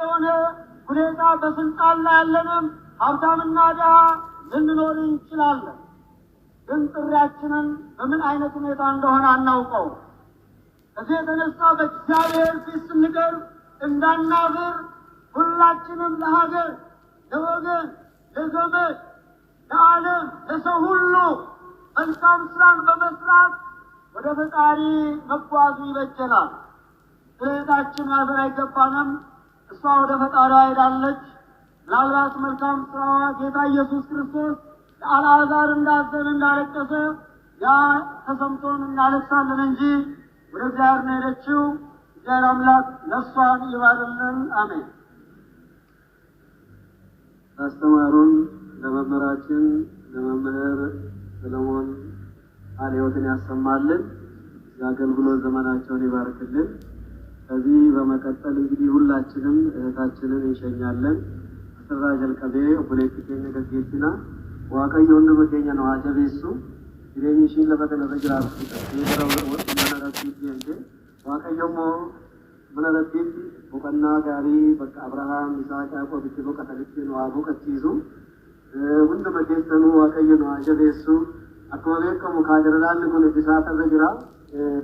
ሆነ ሁኔታ በስልጣን ላይ ያለንም ሀብታምና ድሃ ልንኖር እንችላለን። ግን ጥሪያችንን በምን አይነት ሁኔታ እንደሆነ አናውቀው። ከዚህ የተነሳ በእግዚአብሔር ፊት ስንቀርብ እንዳናፍር ሁላችንም ለሀገር፣ ለወገን፣ ለዘመድ፣ ለዓለም፣ ለሰው ሁሉ መልካም ስራን በመስራት ወደ ፈጣሪ መጓዙ ይበጀናል። እህታችን ማዘን አይገባንም። እሷ ወደ ፈጣሪዋ ሄዳለች። ምናልባት መልካም ስራዋ ጌታ ኢየሱስ ክርስቶስ ለአልዓዛር እንዳዘን እንዳለቀሰ ያ ተሰምቶን እናለቅሳለን እንጂ ወደ እግዚአብሔር ነው የሄደችው። እግዚአብሔር አምላክ ነፍሷን ይማርልን። አሜን። አስተማሩን ለመምህራችን ለመምህር ሰለሞን ቃለ-ሕይወትን ያሰማልን፣ የአገልግሎት ዘመናቸውን ይባርክልን። ከዚህ በመቀጠል እንግዲህ ሁላችንም እህታችንን እንሸኛለን። አስራ ጀልቀቤ ኦቦሌቲኬን ገጌቲና ዋቀየውን በመገኘ ነው አጀቤሱ ይሬኒሽን ለፈተነ ረጅራፍ የደረው ወጥ መናራቲት እንደ ዋቀየሞ መናራቲት ወቀና ጋሪ በቃ አብርሃም ይስሐቅ ያዕቆብ ይችሉ ከተልክ ነው አቡ ከቲዙ ወንደ መገስተኑ ዋቀየ ነው አጀቤሱ አኮሌ ከሙ ካደራን ኩን ዲሳተ ረጅራ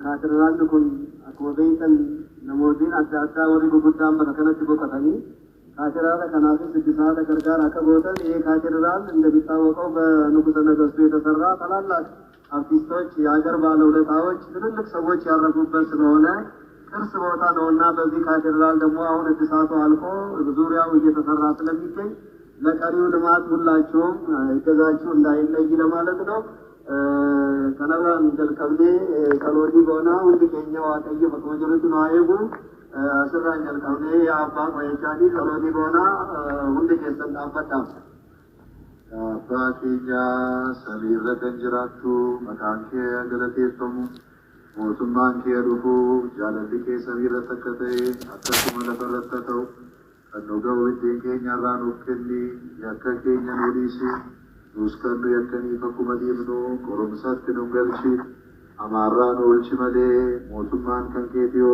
ካደራን ኩን አኮቤተን ነሞዲን አዳታ ወሪ ጉዳም በከነት ቦቀተኒ ካቴድራል ከናፊስ ዲሳተ ገርጋር አቀቦተን ይሄ ካቴድራል እንደሚታወቀው በንጉሠ ነገሥቱ የተሰራ ታላላቅ አርቲስቶች የሀገር ባለውለታዎች ትልልቅ ሰዎች ያረፉበት ስለሆነ ቅርስ ቦታ ነውና በዚህ ካቴድራል ደግሞ አሁን እድሳቱ አልቆ ዙሪያው እየተሰራ ስለሚገኝ ለቀሪው ልማት ሁላችሁም እገዛችሁ እንዳይለይ ለማለት ነው። ከነባን ጀልቀብሌ ከሎዲ ቦና ሁሉ ከኛው አቀየ በኮጀሩት ነው አይጉ አስራን ጀልቀብሌ አባ ወይቻዲ ከሎዲ ቦና ሁሉ ከሰን አፈጣም አባቲኛ ሰሚረ ገንጅራቱ መካንኬ ገለቴሰሙ ሞቱማን ከሩሁ ጃለልኬ ሰሚረ ተከተ አተኩመ ለፈረተተው ከኖገው ዲንኬኛ ራኑ ከኒ ያከከኛ ኑሪሲ ኑስከኑ ያከኒ ፈኩመዲ ብኖ ቆሮምሳት ነው ገልቺ አማራን ወልቺ መሌ ሞቱማን ከንኬቲዮ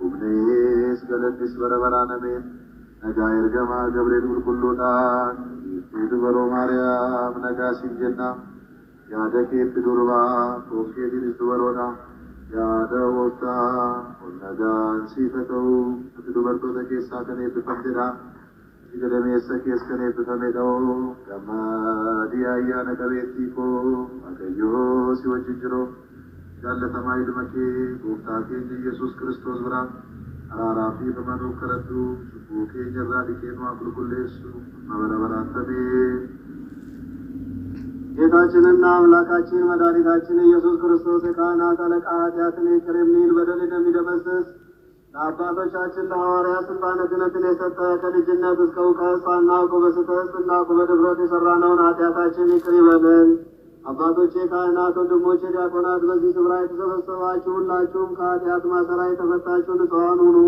ኡብኔስ ገለዲስ በረበራነሜን ነጋ ኤርገማ ገብርኤል ቁልቁሉዳን ይዱበሮ ማርያም ነጋ ሲንጀና ያደኬ ዱርባ ቶኬ ዲስ ዱበሮና ያደ ወጣ ወነጋን ሲተተው ዱበርቶ ተኬሳ ከኔ ተፈንደራ ይገለሜሰ ኬስ ከኔ ተፈመደው ከማዲያያ ነገቤቲኮ አገዮ ሲወጅጅሮ ያለ ተማይ ድመኬ ወፍታኬ ኢየሱስ ክርስቶስ ብራን አራራፊ በመኑ ከረዱ ቡኬ ጀራ ዲኬኑ አብልኩሌሱ ማበረበራተቤ ጌታችንና አምላካችን መድኃኒታችን ኢየሱስ ክርስቶስ የካህናት አለቃ ኃጢአትን ይቅር የሚል በደልን የሚደመስስ ለአባቶቻችን ለሐዋርያት ስልጣነ ክህነትን የሰጠ ከልጅነት እስከ እውቀት ሳናውቅ በስህተት ስናውቅ በድፍረት የሠራነውን ኃጢአታችን ይቅር ይበለን። አባቶቼ ካህናት፣ ወንድሞቼ ዲያቆናት፣ በዚህ ስፍራ የተሰበሰባችሁ ሁላችሁም ከኃጢአት ማሰራ የተፈታችሁ ንጹሐን ሁኑ።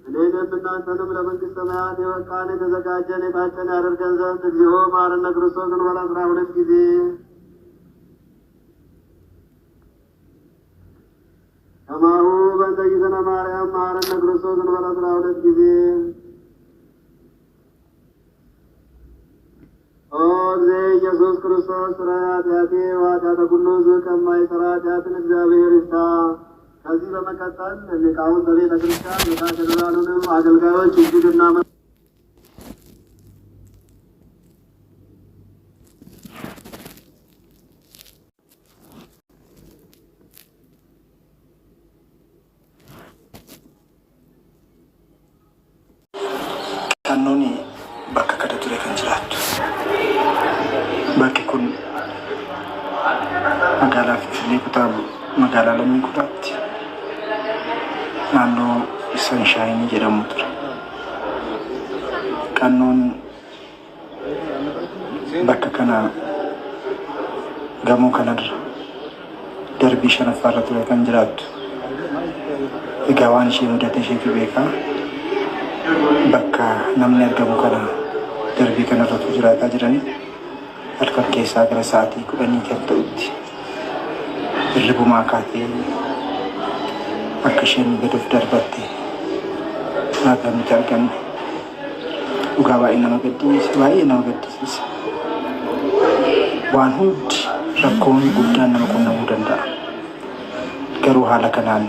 እኔንም እናንተንም ለመንግሥተ ሰማያት የበቃን የተዘጋጀን የታጨን ያደርገን ዘንድ እግዚኦ መሐረነ ክርስቶስ እንበል 12 ጊዜ። ከማሁ በእንተ ይእዜሰ ማርያም መሐረነ ክርስቶስ እንበል 12 ጊዜ። ኦ እግዚእ ኢየሱስ ክርስቶስ ሥራየ ኃጢአቴ ወኃጢአተ ኩሉ ሕዝብ ከማይሠራ ኃጢአትን እግዚአብሔር ይፍታ። ከዚህ በመቀጠል ሊቃውንተ ቤተ ክርስቲያን የካቴድራሉንም አገልጋዮች እጅግ Kannoon bakka kana ture kan jiraattu. Bakki kun magaalaa Finfinnee kutaamu magaalaa Lammii Kutaatti naannoo Sanshaayinii jedhamu ture. Kannoon bakka kana gamoo kanarra darbii 5ffaarra ture kan jiraattu. Egaa waan ishee mudate isheetu beekaa. Bakka namni argamu kana darbii kanarratu jiraataa jiranii halkan keessaa gara sa'aatii 10 kan ta'utti hirribumaa kaatee akka isheen gaduuf darbatte akka nuti arganne dhugaa baay'ee nama gaddisiisa. Waan hundi rakkoon guddaan nama qunnamuu danda'a. Garuu haala kanaan